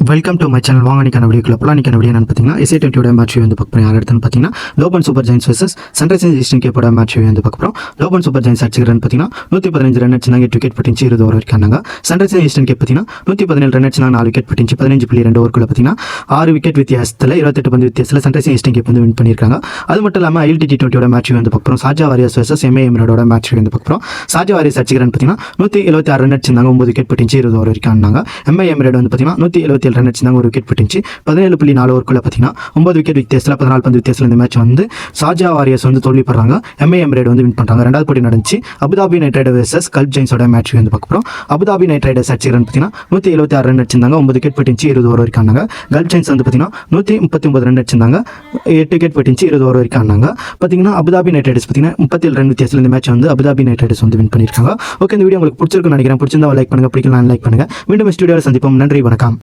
Welcome to my channel. வாங்க நிற்கான வீடியோக்குள்ள போலாம். நிற்கான வீடியோ என்னன்னு பார்த்தீங்கன்னா SA20 மேட்ச் வந்து பார்க்க போகிறோம். யார் எடுத்துன்னு பார்த்தீங்கன்னா லோபன் Super Giants versus Sunrisers Eastern கேப்போட மேட்ச் வந்து பார்க்க போகிறோம். லோபன் சூப்பர் ஜெயின்ஸ் அடிச்சுக்கிறேன்னு பார்த்தீங்கன்னா 115 ரன் அடிச்சாங்க, 8 விக்கெட் பட்டிச்சு, 20 ஓவர் இருக்காங்க. சன்ரைசர்ஸ் ஈஸ்டர்ன் கேப் பார்த்தீங்கன்னா 117 ரன் அடிச்சாங்க, 4 விக்கெட் பட்டிச்சு, 15.2 ஓவருக்குள்ள பார்த்தீங்கன்னா 6 விக்கெட் வித்தியாசத்தில் 28 பந்து வித்தியாசத்தில் சன்ரைசர்ஸ் ஈஸ்டர்ன் கேப் வந்து வின் பண்ணியிருக்காங்க. அது மட்டும் இல்லாமல் ILT20 மேட்ச் வந்து பார்க்க போகிறோம். ஷார்ஜா வாரியர்ஸ் வர்சஸ் MI எமிரேட்டோட மேட்ச் வந்து பார்க்க போகிறோம். ஷார்ஜா வாரியர்ஸ் அடிச்சுக்கிறேன்னு பார்த்தீங்கன்னா 176 ரன் அடிச்சிருந்தாங்க, 9 விக்கெட் பட்டிச்சு, 20 ஓவர் இருக்காங்க. MI எமிரேட் வந்து பார்த்தீங்கன்னா 177 ரன் அடிச்சிருந்தாங்க, 1 விக்கெட் பட்டிச்சு, 17.4 ஓவருக்குள்ள பார்த்தீங்கன்னா 9 விக்கெட் வித்தியாசத்தில் 14 பந்து வித்தியாசத்தில் இந்த மேட்ச் வந்து ஷார்ஜா வாரியர்ஸ் வந்து தோல்விப்படுறாங்க. MI எமிரேட் வந்து வின் பண்ணுறாங்க. ரெண்டாவது போட்டி நடந்துச்சு Abu Dhabi Knight Riders versus Gulf ஜெயின்ஸோட மேட்ச் வந்து பார்க்க போகிறோம். அபுதாபி நைட் ரைடர்ஸ் அடிச்சுக்கிறேன்னு பார்த்தீங்கன்னா 176 ரன் அடிச்சிருந்தாங்க, 9 விக்கெட் பட்டிச்சு, 20 ஓவர் இருக்காங்க. கல்ப் ஜெயின்ஸ் வந்து பார்த்தீங்கன்னா 139 ரன் அடிச்சிருந்தாங்க, 8 விக்கெட் பட்டிச்சு, 20 ஓவர் இருக்காங்க. பார்த்தீங்கன்னா அபுதாபி நைட் ரைடர்ஸ் பார்த்தீங்கன்னா 37 ரன் வித்தியாசத்தில் இந்த மேட்ச் வந்து அபுதாபி நைட் ரைடர்ஸ் வந்து வின் பண்ணியிருக்காங்க. ஓகே, இந்த வீடியோ உங்களுக்கு பிடிச்சிருக்குன்னு நினைக்கிறேன். பிடிச்சிருந்தா லைக் பண்ணுங்க, பிடிக்கலாம் லைக் பண்ணுங்க. மீண்டும் ஸ்டுடியோவில் சந்திப்போம். நன்றி, வணக்கம்.